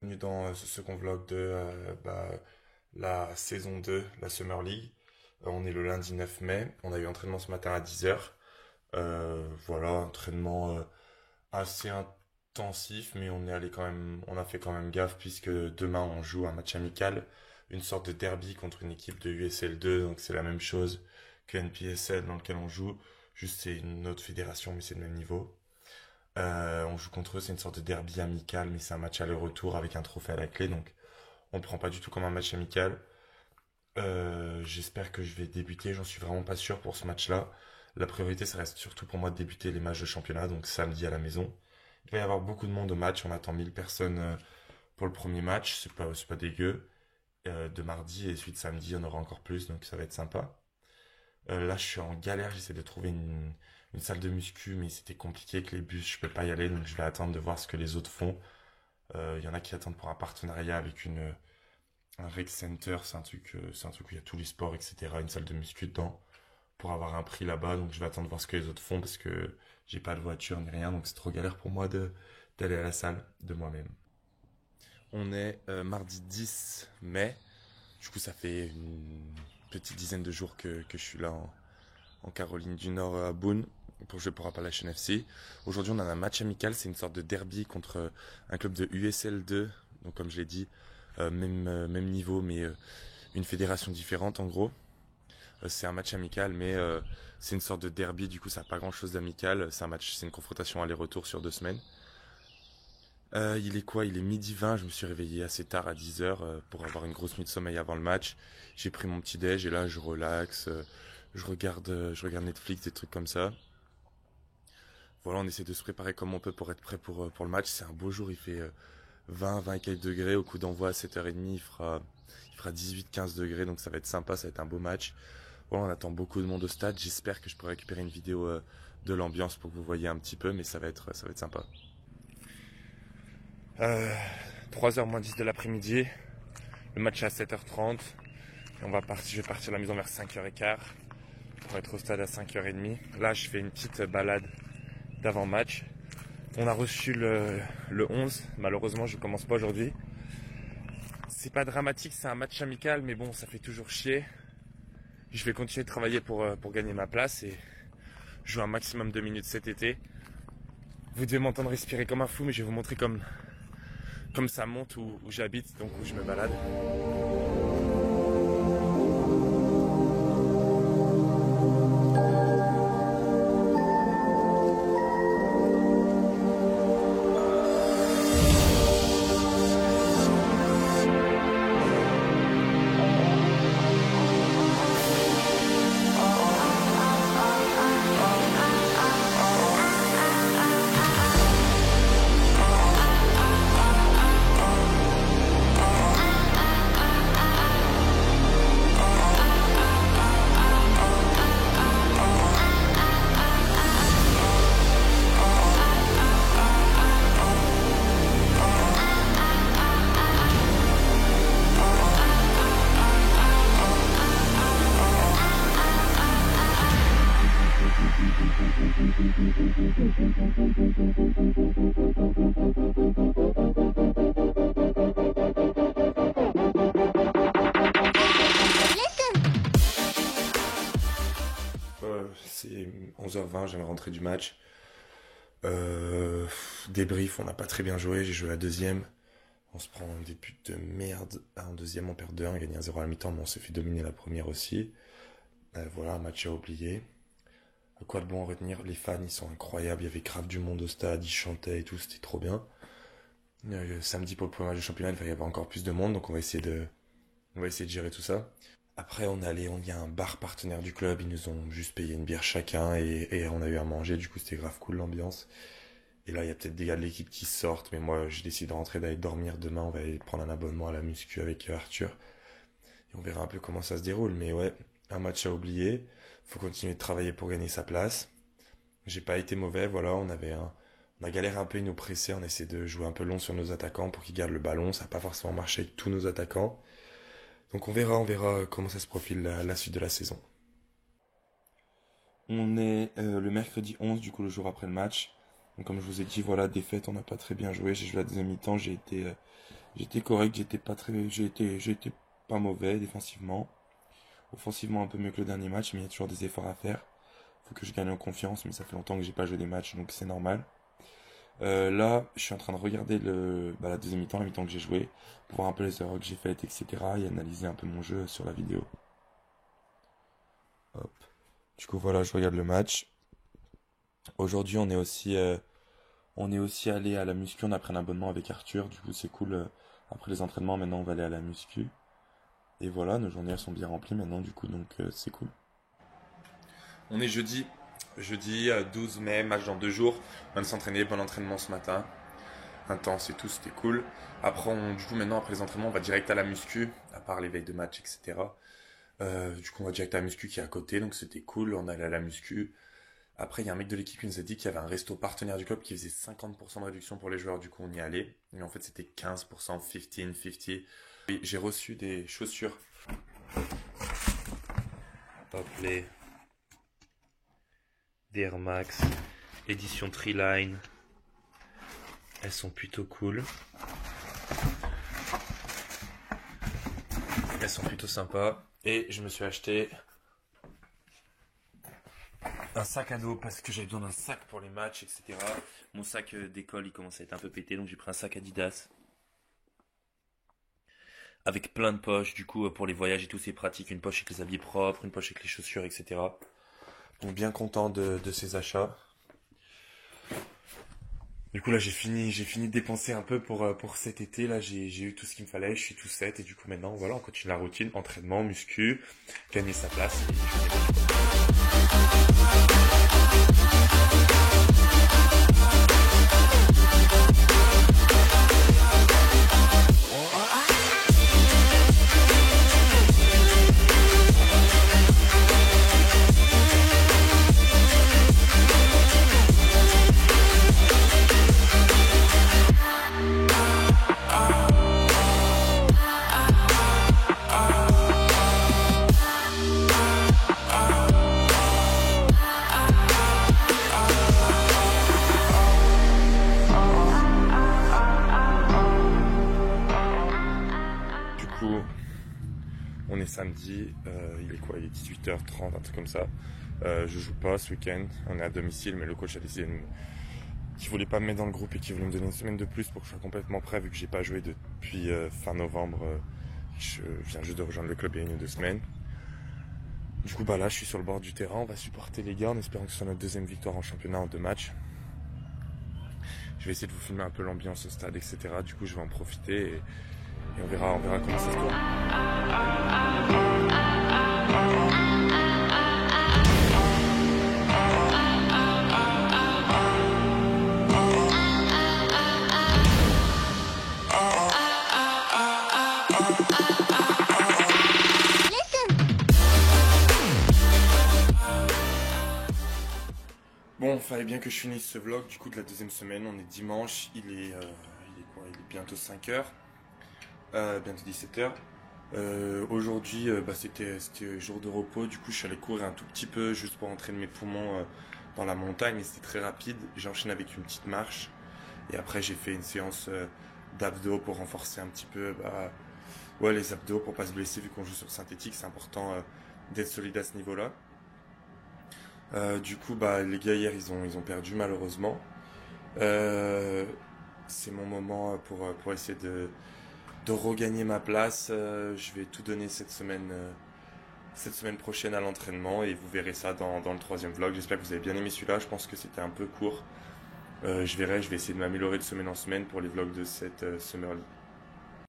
Bienvenue dans ce second vlog de la saison 2, la Summer League. On est le lundi 9 mai, on a eu entraînement ce matin à 10h. Voilà, entraînement assez intensif, mais on est allé quand même, on a fait quand même gaffe puisque demain on joue un match amical, une sorte de derby contre une équipe de USL2, donc c'est la même chose que NPSL dans lequel on joue, juste c'est une autre fédération mais c'est le même niveau. On joue contre eux, c'est une sorte de derby amical, mais c'est un match aller-retour avec un trophée à la clé, donc on le prend pas du tout comme un match amical. J'espère que je vais débuter, j'en suis vraiment pas sûr pour ce match-là. La priorité, ça reste surtout pour moi de débuter les matchs de championnat, donc samedi à la maison. Il va y avoir beaucoup de monde au match, on attend 1000 personnes pour le premier match, c'est pas dégueu. De mardi et suite samedi, on aura encore plus, donc ça va être sympa. Là, je suis en galère, j'essaie de trouver une salle de muscu, mais c'était compliqué avec les bus, je peux pas y aller, donc je vais attendre de voir ce que les autres font. Il y en a qui attendent pour un partenariat avec un rec center, c'est un truc où il y a tous les sports, etc., une salle de muscu dedans, pour avoir un prix là-bas, donc je vais attendre de voir ce que les autres font, parce que j'ai pas de voiture ni rien, donc c'est trop galère pour moi d'aller à la salle de moi-même. On est mardi 10 mai, du coup ça fait une petite dizaine de jours que je suis là en Caroline du Nord à Boone pour jouer pour Appalachian FC. Aujourd'hui, on a un match amical, c'est une sorte de derby contre un club de USL2, donc comme je l'ai dit, même niveau, mais une fédération différente en gros. C'est un match amical, mais c'est une sorte de derby, du coup ça n'a pas grand chose d'amical, c'est une confrontation aller-retour sur 2 semaines. Il est quoi? Il est midi 20, je me suis réveillé assez tard à 10h pour avoir une grosse nuit de sommeil avant le match. J'ai pris mon petit déj et là je relaxe, je regarde Netflix, des trucs comme ça. Voilà, on essaie de se préparer comme on peut pour être prêt pour le match. C'est un beau jour, il fait 20 et quelques degrés. Au coup d'envoi à 7h30, il fera 18-15 degrés, donc ça va être sympa, ça va être un beau match. Voilà, on attend beaucoup de monde au stade. J'espère que je pourrai récupérer une vidéo de l'ambiance pour que vous voyez un petit peu, mais ça va être sympa. Euh, 3h moins 10 de l'après-midi, le match est à 7h30. Et je vais partir à la maison vers 5h15 pour être au stade à 5h30. Là, je fais une petite balade d'avant-match. On a reçu le 11. Malheureusement, je commence pas aujourd'hui. C'est pas dramatique, c'est un match amical, mais bon, ça fait toujours chier. Je vais continuer de travailler pour gagner ma place et jouer un maximum de minutes cet été. Vous devez m'entendre respirer comme un fou, mais je vais vous montrer comme ça monte où j'habite, donc où je me balade. C'est 11h20, j'aimerais rentrer du match. Débrief, on n'a pas très bien joué, j'ai joué la deuxième. On se prend des buts de merde. En deuxième, on perd 2-1, on gagne 1-0 à la mi-temps, mais on s'est fait dominer la première aussi. Voilà, un match à oublier. Quoi de bon à retenir? Les fans, ils sont incroyables. Il y avait grave du monde au stade, ils chantaient et tout, c'était trop bien. Samedi, pour le premier match de championnat, il va y avoir encore plus de monde, donc on va essayer de gérer tout ça. Après, il y a un bar partenaire du club, ils nous ont juste payé une bière chacun et on a eu à manger, du coup c'était grave cool l'ambiance. Et là, il y a peut-être des gars de l'équipe qui sortent, mais moi, j'ai décidé de rentrer, d'aller dormir demain. On va aller prendre un abonnement à la muscu avec Arthur. Et on verra un peu comment ça se déroule. Mais ouais, un match à oublier. Faut continuer de travailler pour gagner sa place. J'ai pas été mauvais, voilà. On a galéré un peu, ils nous pressaient. On essaie de jouer un peu long sur nos attaquants pour qu'ils gardent le ballon. Ça n'a pas forcément marché avec tous nos attaquants. Donc on verra comment ça se profile la suite de la saison. On est le mercredi 11, du coup le jour après le match. Donc comme je vous ai dit, voilà, défaite, on n'a pas très bien joué. J'ai joué la deuxième mi-temps, j'ai été J'étais correct, j'ai été pas mauvais défensivement. Offensivement un peu mieux que le dernier match, mais il y a toujours des efforts à faire. Faut que je gagne en confiance, mais ça fait longtemps que j'ai pas joué des matchs, donc c'est normal. Là, je suis en train de regarder la deuxième mi-temps, la mi-temps que j'ai joué, pour voir un peu les erreurs que j'ai faites, etc. et analyser un peu mon jeu sur la vidéo. Hop. Du coup, voilà, je regarde le match. Aujourd'hui, on est aussi allé à la muscu, on a pris un abonnement avec Arthur, du coup c'est cool. Après les entraînements, maintenant on va aller à la muscu. Et voilà, nos journées elles sont bien remplies maintenant, du coup, donc c'est cool. On est jeudi 12 mai, match dans 2 jours. On vient de s'entraîner, bon entraînement ce matin. Intense et tout, c'était cool. Après, du coup, maintenant, après les entraînements, on va direct à la muscu, à part les veilles de match, etc. Du coup, on va direct à la muscu qui est à côté, donc c'était cool. On allait à la muscu. Après, il y a un mec de l'équipe qui nous a dit qu'il y avait un resto partenaire du club qui faisait 50% de réduction pour les joueurs. Du coup, on y allait. Et en fait, c'était 15%, 15, 50. Et j'ai reçu des chaussures. Hop, les Air Max, édition Treeline. Elles sont plutôt cool. Elles sont plutôt sympas. Et je me suis acheté un sac à dos parce que j'avais besoin d'un sac pour les matchs, etc. Mon sac d'école il commence à être un peu pété, donc j'ai pris un sac Adidas avec plein de poches. Du coup, pour les voyages et tout, c'est pratique. Une poche avec les habits propres, une poche avec les chaussures, etc. Donc bien content de ces achats. Du coup là j'ai fini de dépenser un peu pour cet été. Là j'ai eu tout ce qu'il me fallait, je suis tout set et du coup maintenant voilà on continue la routine, entraînement, muscu, gagner sa place. Du coup on est samedi, il est quoi? Il est 18h30, un truc comme ça. Je joue pas ce week-end, on est à domicile, mais le coach a décidé qu'il voulait pas me mettre dans le groupe et qu'il voulait me donner une semaine de plus pour que je sois complètement prêt vu que j'ai pas joué depuis fin novembre. Je viens juste de rejoindre le club il y a 1 ou 2 semaines. Du coup là je suis sur le bord du terrain, on va supporter les gars en espérant que ce soit notre deuxième victoire en championnat en 2 matchs. Je vais essayer de vous filmer un peu l'ambiance au stade, etc. Du coup je vais en profiter et on verra comment ça se passe. Bon, fallait bien que je finisse ce vlog du coup de la deuxième semaine. On est dimanche, il est quoi? Il est bientôt 5h, bientôt 17h. Aujourd'hui, c'était jour de repos. Du coup, je suis allé courir un tout petit peu juste pour entraîner mes poumons dans la montagne, mais c'était très rapide. J'ai enchaîné avec une petite marche et après j'ai fait une séance d'abdos pour renforcer un petit peu, les abdos pour pas se blesser vu qu'on joue sur synthétique. C'est important d'être solide à ce niveau-là. Du coup, les gars hier ils ont perdu malheureusement. C'est mon moment pour essayer de regagner ma place. Je vais tout donner cette semaine prochaine à l'entraînement et vous verrez ça dans le troisième vlog. J'espère que vous avez bien aimé celui-là. Je pense que c'était un peu court. Je vais essayer de m'améliorer de semaine en semaine pour les vlogs de cette Summer League.